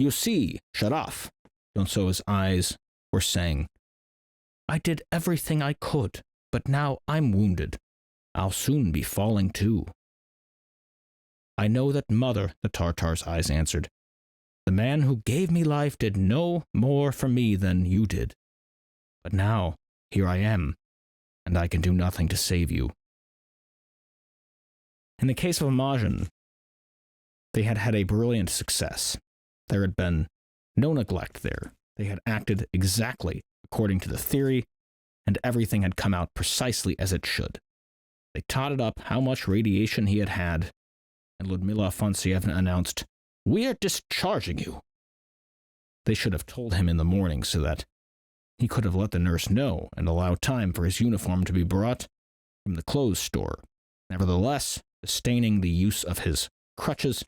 You see, Sharaf, Dontsova's eyes were saying, I did everything I could, but now I'm wounded. I'll soon be falling too. I know that, mother, the Tartar's eyes answered. The man who gave me life did no more for me than you did. But now, here I am, and I can do nothing to save you. In the case of Amadjan, they had had a brilliant success. There had been no neglect there. They had acted exactly according to the theory, and everything had come out precisely as it should. They totted up how much radiation he had had, and Ludmila Afansyevna announced, We are discharging you. They should have told him in the morning so that he could have let the nurse know and allowed time for his uniform to be brought from the clothes store. Nevertheless, disdaining the use of his crutches,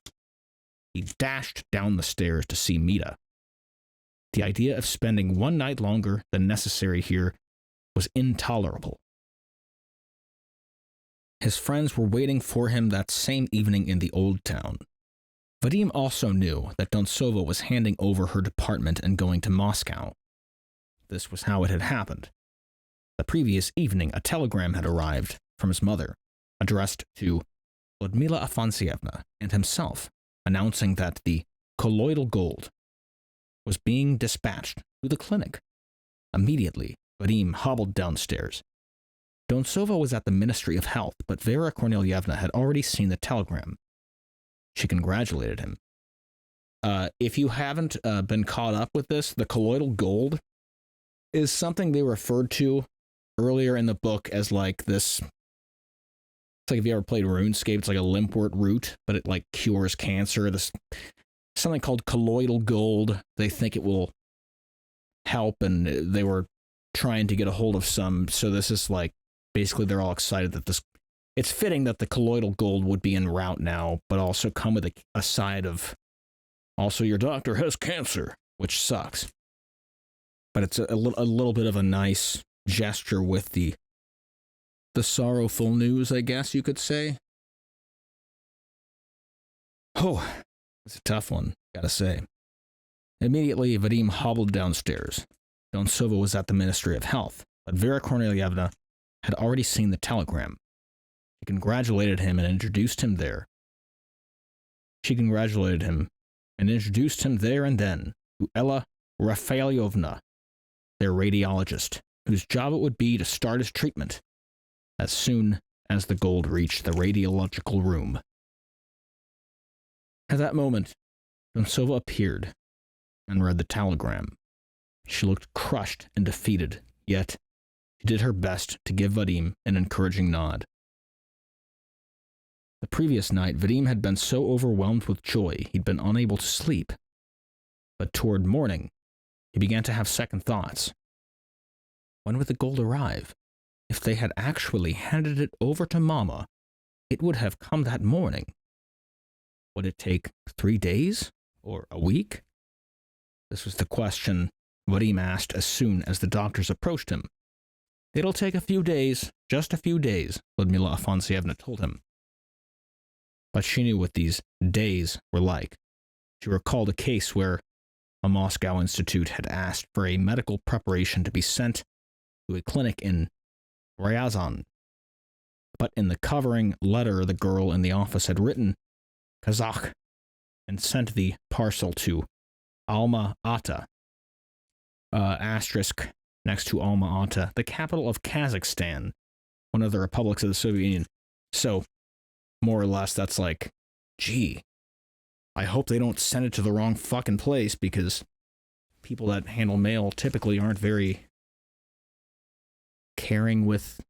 he dashed down the stairs to see Mita. The idea of spending one night longer than necessary here was intolerable. His friends were waiting for him that same evening in the old town. Vadim also knew that Dontsova was handing over her department and going to Moscow. This was how it had happened. The previous evening, a telegram had arrived from his mother, addressed to Ludmila Afansyevna and himself, announcing that the colloidal gold was being dispatched to the clinic. Immediately, Vadim hobbled downstairs. Dontsova was at the Ministry of Health, but Vera Kornelyevna had already seen the telegram. She congratulated him. If you haven't been caught up with this, the colloidal gold is something they referred to earlier in the book as like this. It's like if you ever played RuneScape, it's like a limpwort root, but it like cures cancer. This something called colloidal gold. They think it will help, and they were trying to get a hold of some. So this is like basically they're all excited that this. It's fitting that the colloidal gold would be en route now, but also come with a side of also your doctor has cancer, which sucks. But it's a little bit of a nice gesture with the sorrowful news, I guess you could say. Oh, it's a tough one, gotta say. Immediately, Vadim hobbled downstairs. Dontsova was at the Ministry of Health, but Vera Kornelyevna had already seen the telegram. She congratulated him and introduced him there. She congratulated him and introduced him there and then to Ella Rafaelovna, their radiologist, whose job it would be to start his treatment as soon as the gold reached the radiological room. At that moment, Dontsova appeared and read the telegram. She looked crushed and defeated, yet she did her best to give Vadim an encouraging nod. The previous night, Vadim had been so overwhelmed with joy he'd been unable to sleep. But toward morning, he began to have second thoughts. When would the gold arrive? If they had actually handed it over to Mama, it would have come that morning. Would it take 3 days? Or a week? This was the question Vadim asked as soon as the doctors approached him. It'll take a few days, just a few days, Ludmila Afansyevna told him. But she knew what these days were like. She recalled a case where a Moscow institute had asked for a medical preparation to be sent to a clinic in Ryazan. But in the covering letter, the girl in the office had written Kazakh and sent the parcel to Alma Ata, asterisk next to Alma Ata, the capital of Kazakhstan, one of the republics of the Soviet Union. So, more or less, that's like, gee, I hope they don't send it to the wrong fucking place, because people that handle mail typically aren't very caring with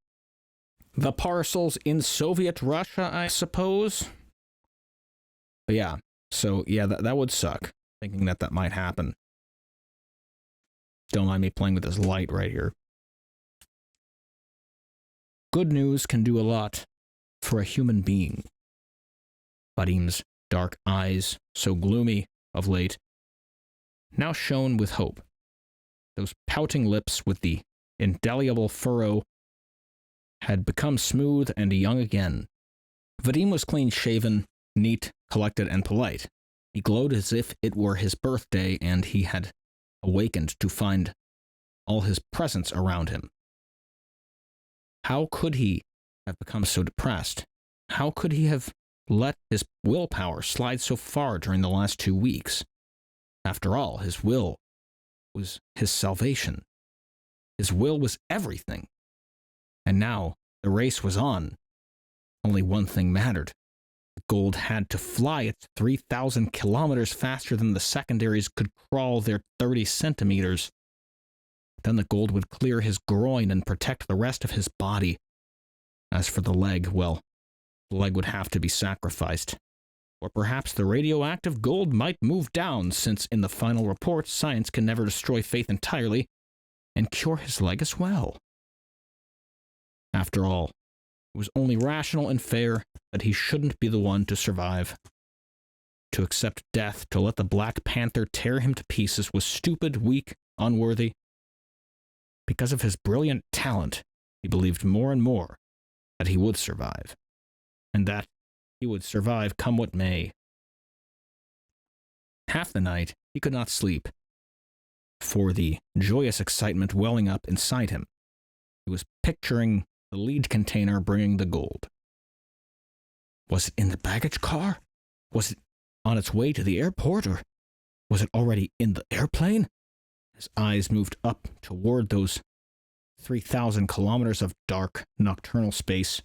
the parcels in Soviet Russia, I suppose. But yeah, so yeah, that would suck, thinking that might happen. Don't mind me playing with this light right here. Good news can do a lot for a human being. Vadim's dark eyes, so gloomy of late, now shone with hope. Those pouting lips with the indelible furrow had become smooth and young again. Vadim was clean-shaven, neat, collected, and polite. He glowed as if it were his birthday and he had awakened to find all his presents around him. How could he have become so depressed? How could he have let his willpower slide so far during the last 2 weeks? After all, his will was his salvation. His will was everything. And now the race was on. Only one thing mattered. The gold had to fly its 3,000 kilometers faster than the secondaries could crawl their 30 centimeters. Then the gold would clear his groin and protect the rest of his body. As for the leg, well, the leg would have to be sacrificed. Or perhaps the radioactive gold might move down, since in the final report, science can never destroy faith entirely, and cure his leg as well. After all, it was only rational and fair that he shouldn't be the one to survive. To accept death, to let the Black Panther tear him to pieces, was stupid, weak, unworthy. Because of his brilliant talent, he believed more and more that he would survive, and that he would survive come what may. Half the night, he could not sleep, for the joyous excitement welling up inside him. He was picturing the lead container bringing the gold. Was it in the baggage car? Was it on its way to the airport, or was it already in the airplane? His eyes moved up toward those 3,000 kilometers of dark, nocturnal space,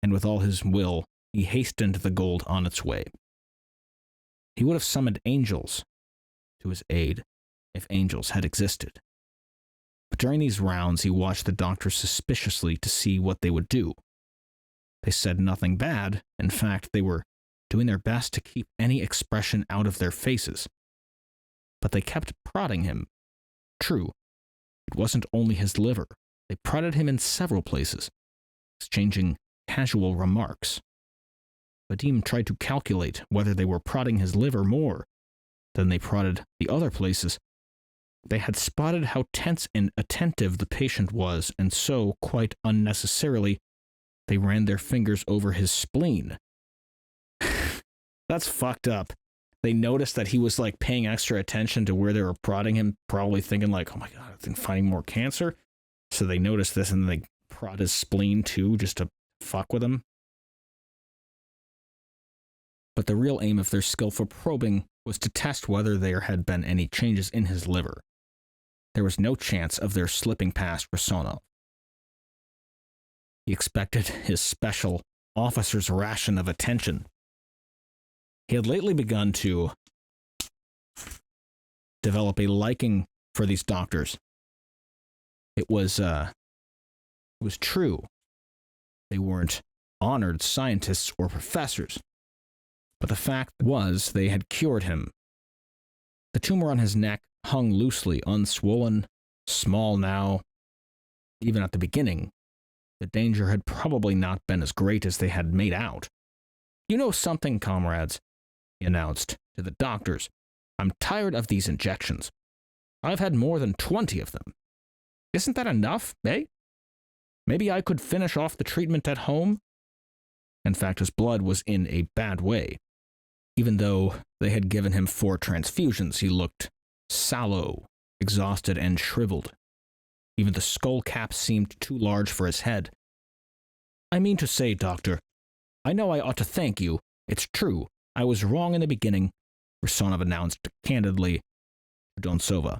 and with all his will, he hastened the gold on its way. He would have summoned angels to his aid if angels had existed. But during these rounds, he watched the doctors suspiciously to see what they would do. They said nothing bad. In fact, they were doing their best to keep any expression out of their faces. But they kept prodding him. True, it wasn't only his liver. They prodded him in several places, exchanging casual remarks. Vadim tried to calculate whether they were prodding his liver more than they prodded the other places. They had spotted how tense and attentive the patient was, and so, quite unnecessarily, they ran their fingers over his spleen. That's fucked up. They noticed that he was like paying extra attention to where they were prodding him, probably thinking like, oh my god, I'm finding more cancer. So they noticed this and they prod his spleen too, just to fuck with him. But the real aim of their skillful probing was to test whether there had been any changes in his liver. There was no chance of their slipping past Rusanov. He expected his special officer's ration of attention. He had lately begun to develop a liking for these doctors. It was true. They weren't honored scientists or professors. But the fact was they had cured him. The tumor on his neck hung loosely, unswollen, small now. Even at the beginning, the danger had probably not been as great as they had made out. You know something, comrades, he announced to the doctors. I'm tired of these injections. I've had more than 20 of them. Isn't that enough, eh? Maybe I could finish off the treatment at home? In fact, his blood was in a bad way. Even though they had given him 4 transfusions, he looked sallow, exhausted, and shriveled. Even the skull cap seemed too large for his head. I mean to say, doctor, I know I ought to thank you. It's true. I was wrong in the beginning, Rusanov announced candidly to Dontsova.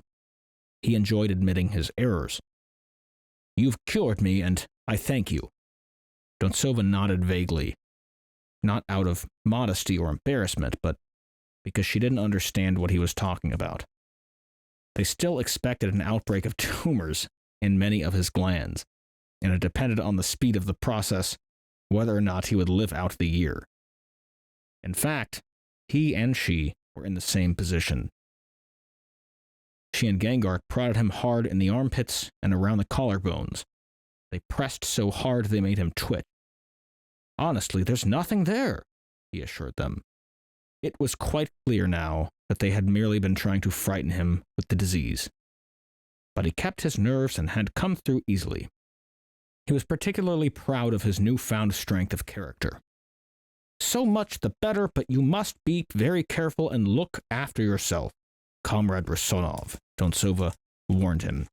He enjoyed admitting his errors. You've cured me, and I thank you. Dontsova nodded vaguely, not out of modesty or embarrassment, but because she didn't understand what he was talking about. They still expected an outbreak of tumors in many of his glands, and it depended on the speed of the process whether or not he would live out the year. In fact, he and she were in the same position. She and Gangart prodded him hard in the armpits and around the collarbones. They pressed so hard they made him twitch. Honestly, there's nothing there, he assured them. It was quite clear now that they had merely been trying to frighten him with the disease. But he kept his nerves and had come through easily. He was particularly proud of his newfound strength of character. So much the better, but you must be very careful and look after yourself, Comrade Rusanov, Dontsova warned him.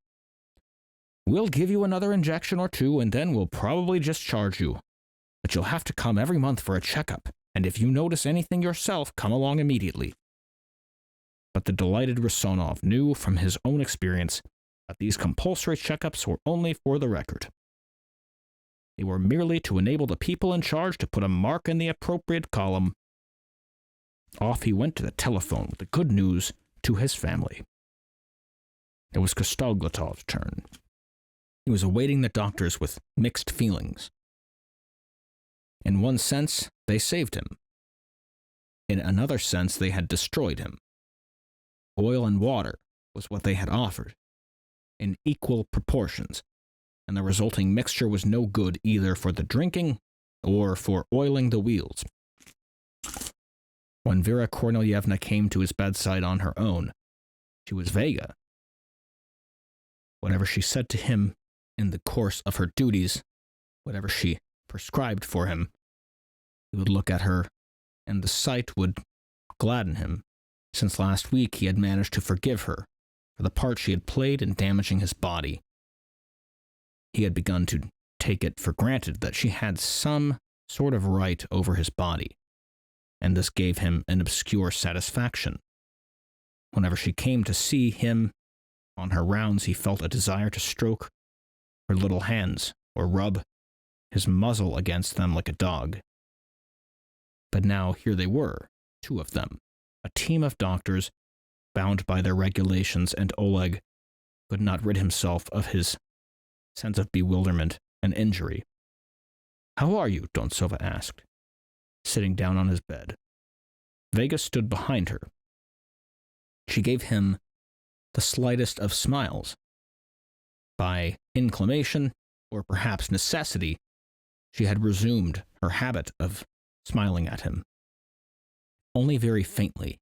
We'll give you another injection or two, and then we'll probably discharge you. But you'll have to come every month for a checkup, and if you notice anything yourself, come along immediately. But the delighted Rusanov knew from his own experience that these compulsory checkups were only for the record. They were merely to enable the people in charge to put a mark in the appropriate column. Off he went to the telephone with the good news to his family. It was Kostoglotov's turn. He was awaiting the doctors with mixed feelings. In one sense, they saved him. In another sense, they had destroyed him. Oil and water was what they had offered, in equal proportions, and the resulting mixture was no good either for the drinking or for oiling the wheels. When Vera Kornelyevna came to his bedside on her own, she was Vega. Whatever she said to him in the course of her duties, whatever she prescribed for him, he would look at her, and the sight would gladden him. Since last week he had managed to forgive her for the part she had played in damaging his body. He had begun to take it for granted that she had some sort of right over his body, and this gave him an obscure satisfaction. Whenever she came to see him on her rounds, he felt a desire to stroke her little hands or rub his muzzle against them like a dog. But now here they were, two of them, a team of doctors bound by their regulations, and Oleg could not rid himself of his sense of bewilderment and injury. How are you? Dontsova asked, sitting down on his bed. Vega stood behind her. She gave him the slightest of smiles. By inclination, or perhaps necessity, she had resumed her habit of smiling at him. Only very faintly,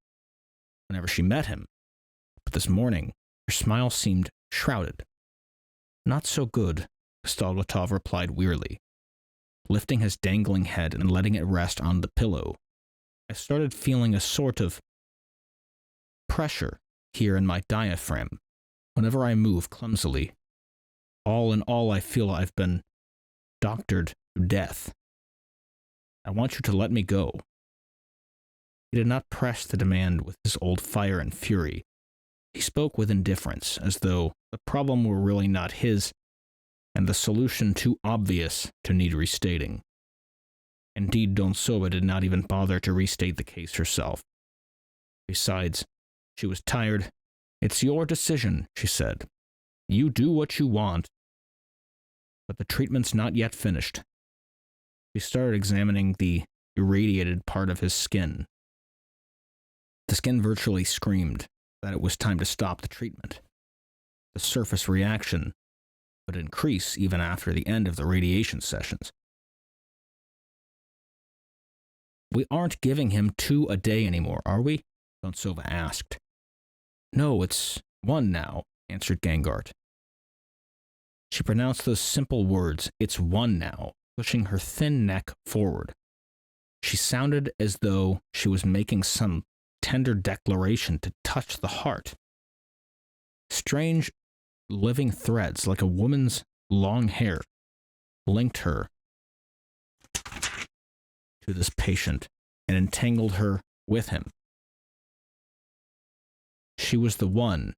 whenever she met him, but this morning her smile seemed shrouded. Not so good, Kostoglotov replied wearily, lifting his dangling head and letting it rest on the pillow. I started feeling a sort of pressure here in my diaphragm whenever I move clumsily. All in all, I feel I've been doctored to death. I want you to let me go. He did not press the demand with his old fire and fury. He spoke with indifference, as though the problem were really not his, and the solution too obvious to need restating. Indeed, Dontsova did not even bother to restate the case herself. Besides, she was tired. It's your decision, she said. You do what you want. But the treatment's not yet finished. She started examining the irradiated part of his skin. The skin virtually screamed that it was time to stop the treatment. The surface reaction would increase even after the end of the radiation sessions. We aren't giving him 2 a day anymore, are we? Dontsova asked. No, it's 1 now, answered Gangart. She pronounced those simple words, it's 1 now, pushing her thin neck forward. She sounded as though she was making some tender declaration to touch the heart. Strange living threads, like a woman's long hair, linked her to this patient and entangled her with him. She was the one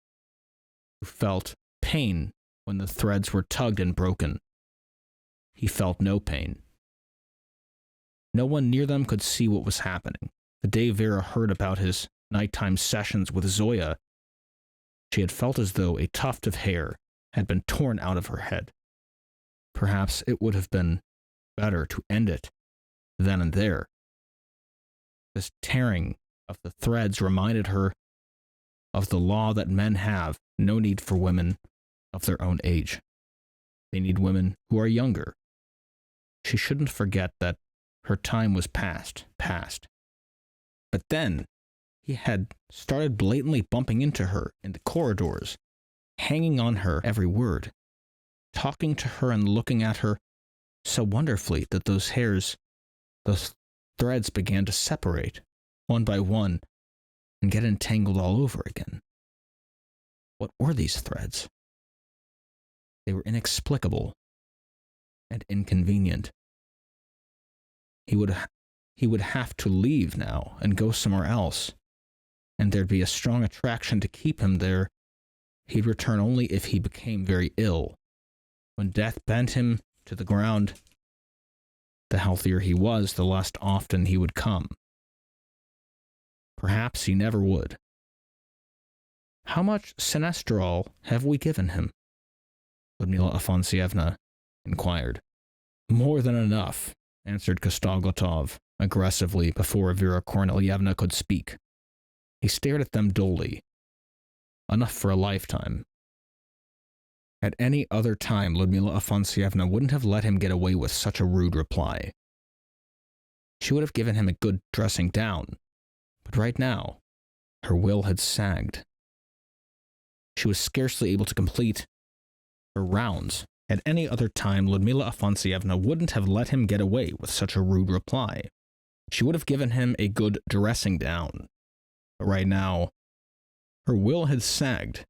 who felt pain when the threads were tugged and broken. He felt no pain. No one near them could see what was happening. The day Vera heard about his nighttime sessions with Zoya, she had felt as though a tuft of hair had been torn out of her head. Perhaps it would have been better to end it then and there. This tearing of the threads reminded her of the law that men have no need for women of their own age. They need women who are younger. She shouldn't forget that her time was past. But then he had started blatantly bumping into her in the corridors, hanging on her every word, talking to her and looking at her so wonderfully that those hairs, those threads began to separate, one by one, and get entangled all over again. What were these threads? They were inexplicable and inconvenient. He would have to leave now and go somewhere else, and there'd be a strong attraction to keep him there. He'd return only if he became very ill. When death bent him to the ground, the healthier he was, the less often he would come. Perhaps he never would. How much sinestrol have we given him? Ludmila Afansyevna inquired. More than enough, answered Kostoglotov aggressively before Vera Kornelyevna could speak. He stared at them dully. Enough for a lifetime. At any other time, Ludmila Afansyevna wouldn't have let him get away with such a rude reply. She would have given him a good dressing down, but right now, her will had sagged. She was scarcely able to complete her rounds. At any other time, Ludmila Afansyevna wouldn't have let him get away with such a rude reply. She would have given him a good dressing down. But right now, her will had sagged.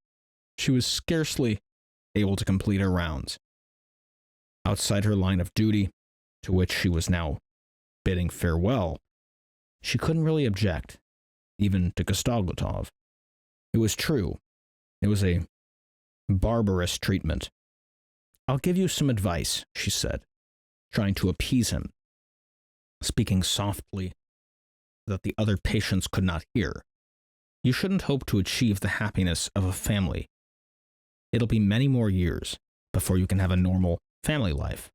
She was scarcely able to complete her rounds. Outside her line of duty, to which she was now bidding farewell, she couldn't really object, even to Kostoglotov. It was true. It was a barbarous treatment. I'll give you some advice, she said, trying to appease him, speaking softly so that the other patients could not hear. You shouldn't hope to achieve the happiness of a family. It'll be many more years before you can have a normal family life.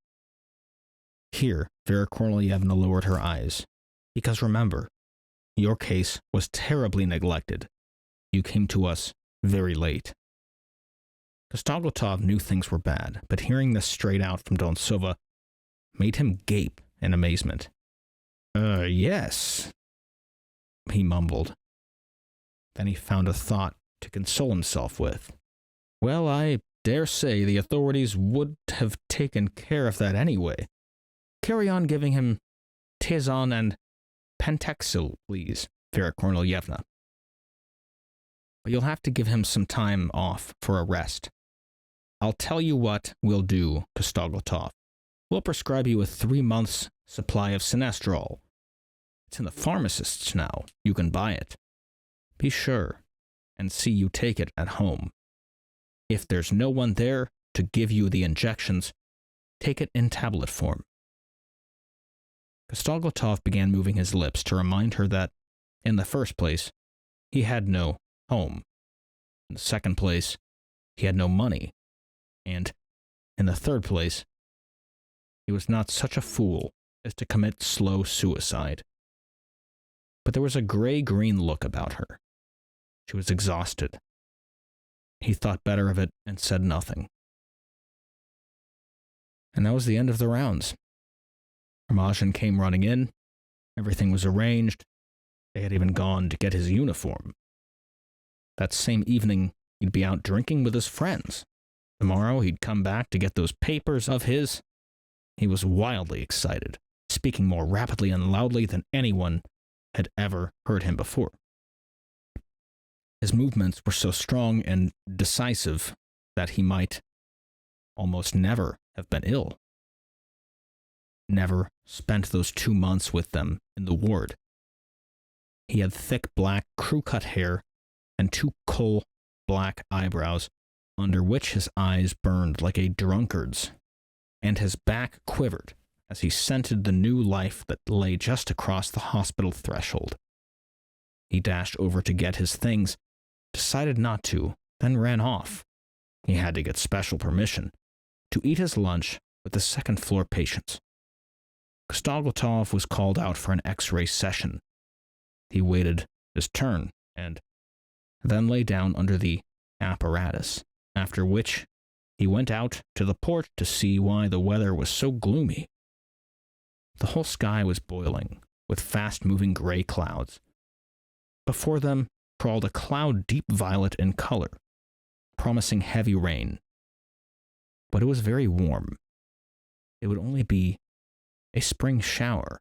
Here, Vera Kornelyevna lowered her eyes. Because remember, your case was terribly neglected. You came to us very late. Kostoglotov knew things were bad, but hearing this straight out from Dontsova made him gape in amazement. Yes, he mumbled. Then he found a thought to console himself with. Well, I dare say the authorities would have taken care of that anyway. Carry on giving him Tizon and Pentexil, please, Vera Kornelyevna. But you'll have to give him some time off for a rest. I'll tell you what we'll do, Kostoglotov. We'll prescribe you a 3 months' supply of sinestrol. It's in the pharmacist's now. You can buy it. Be sure and see you take it at home. If there's no one there to give you the injections, take it in tablet form. Kostoglotov began moving his lips to remind her that, in the first place, he had no home. In the second place, he had no money. And, in the third place, he was not such a fool as to commit slow suicide. But there was a gray-green look about her. She was exhausted. He thought better of it and said nothing. And that was the end of the rounds. Amadjan came running in. Everything was arranged. They had even gone to get his uniform. That same evening, he'd be out drinking with his friends. Tomorrow, he'd come back to get those papers of his. He was wildly excited, speaking more rapidly and loudly than anyone had ever heard him before. His movements were so strong and decisive that he might almost never have been ill. Never spent those 2 months with them in the ward. He had thick black crew-cut hair and 2 coal-black eyebrows under which his eyes burned like a drunkard's, and his back quivered as he scented the new life that lay just across the hospital threshold. He dashed over to get his things, decided not to, then ran off. He had to get special permission to eat his lunch with the second-floor patients. Kostoglotov was called out for an X-ray session. He waited his turn and then lay down under the apparatus, after which he went out to the porch to see why the weather was so gloomy. The whole sky was boiling with fast-moving gray clouds. Before them crawled a cloud deep violet in color, promising heavy rain. But it was very warm. It would only be a spring shower.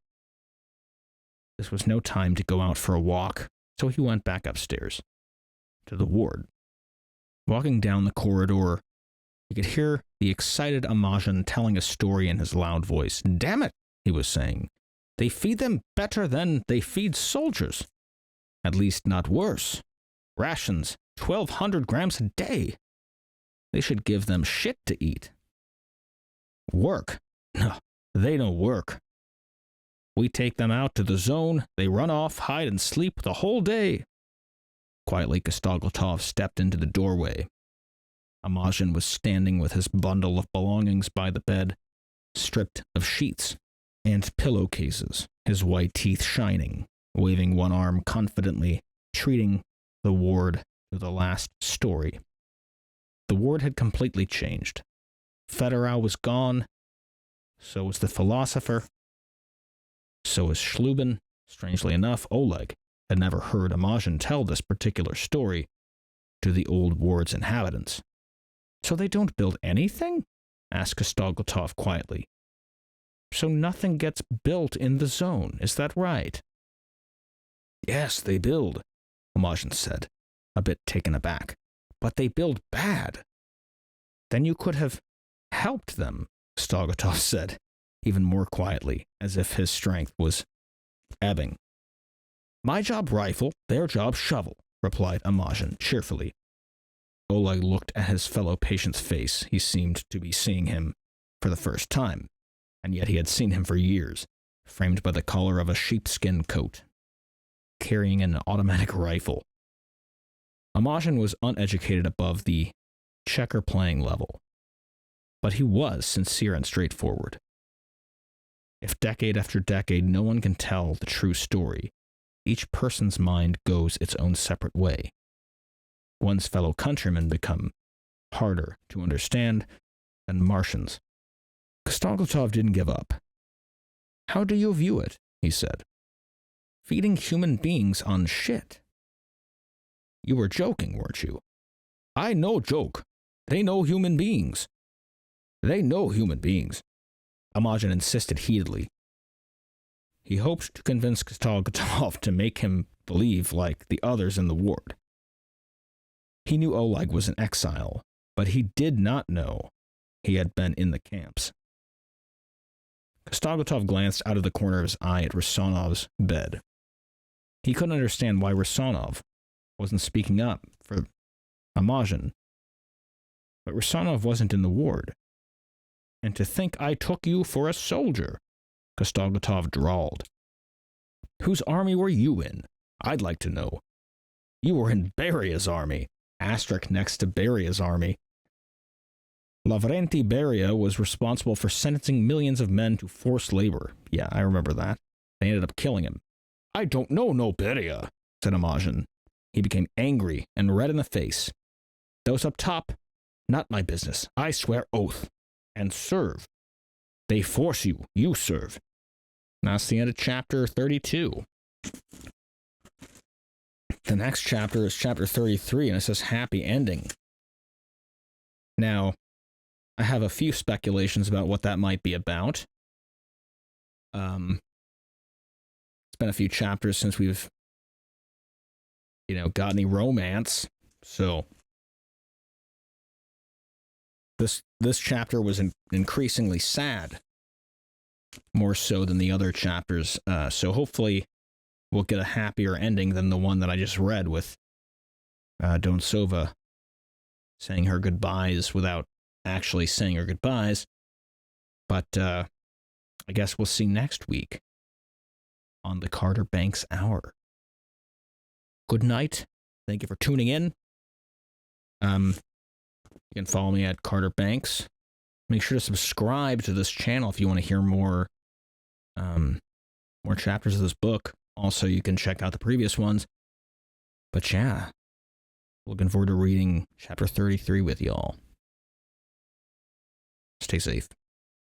This was no time to go out for a walk, so he went back upstairs to the ward. Walking down the corridor, he could hear the excited Amadjan telling a story in his loud voice. "Damn it," he was saying. "They feed them better than they feed soldiers. At least not worse. Rations, 1,200 grams a day. They should give them shit to eat. Work? No, they don't work. We take them out to the zone, they run off, hide and sleep the whole day." Quietly, Kostoglotov stepped into the doorway. Amadjan was standing with his bundle of belongings by the bed, stripped of sheets and pillowcases, his white teeth shining, waving one arm confidently, treating the ward to the last story. The ward had completely changed. Federau was gone, so was the philosopher, so was Schlubin. Strangely enough, Oleg had never heard Amadjan tell this particular story to the old ward's inhabitants. "So they don't build anything?" asked Kostoglotov quietly. "So nothing gets built in the zone, is that right?" "Yes, they build," Amadjan said, a bit taken aback. "But they build bad." "Then you could have helped them," Kostoglotov said, even more quietly, as if his strength was ebbing. "My job rifle, their job shovel," replied Amadjan cheerfully. Oleg looked at his fellow patient's face. He seemed to be seeing him for the first time, and yet he had seen him for years, framed by the collar of a sheepskin coat, carrying an automatic rifle. Amadjan was uneducated above the checker-playing level, but he was sincere and straightforward. If decade after decade no one can tell the true story, each person's mind goes its own separate way. One's fellow countrymen become harder to understand than Martians. Kostoglotov didn't give up. "How do you view it?" he said. "Feeding human beings on shit." "You were joking, weren't you?" "I no joke. They know human beings. They know human beings," Amadjan insisted heatedly. He hoped to convince Kostoglotov to make him believe like the others in the ward. He knew Oleg was an exile, but he did not know he had been in the camps. Kostoglotov glanced out of the corner of his eye at Rusanov's bed. He couldn't understand why Rusanov wasn't speaking up for Amadjan. But Rusanov wasn't in the ward. "And to think I took you for a soldier," Kostoglotov drawled. "Whose army were you in? I'd like to know." "You were in Beria's army." Asterisk next to Beria's army. Lavrenti Beria was responsible for sentencing millions of men to forced labor. Yeah, I remember that. They ended up killing him. "I don't know no Beria," said Amadjan. He became angry and red in the face. "Those up top, not my business. I swear oath. And serve. They force you. You serve." That's the end of chapter 32. The next chapter is chapter 33, and it says happy ending. Now, I have a few speculations about what that might be about. It's been a few chapters since we've, got any romance, so this chapter was increasingly sad, more so than the other chapters, so hopefully we'll get a happier ending than the one that I just read with Dontsova saying her goodbyes without actually saying her goodbyes. But I guess we'll see next week on the Carter Banks Hour. Good night. Thank you for tuning in. You can follow me at Carter Banks. Make sure to subscribe to this channel if you want to hear more chapters of this book. Also, you can check out the previous ones. But yeah, looking forward to reading chapter 33 with y'all. Stay safe.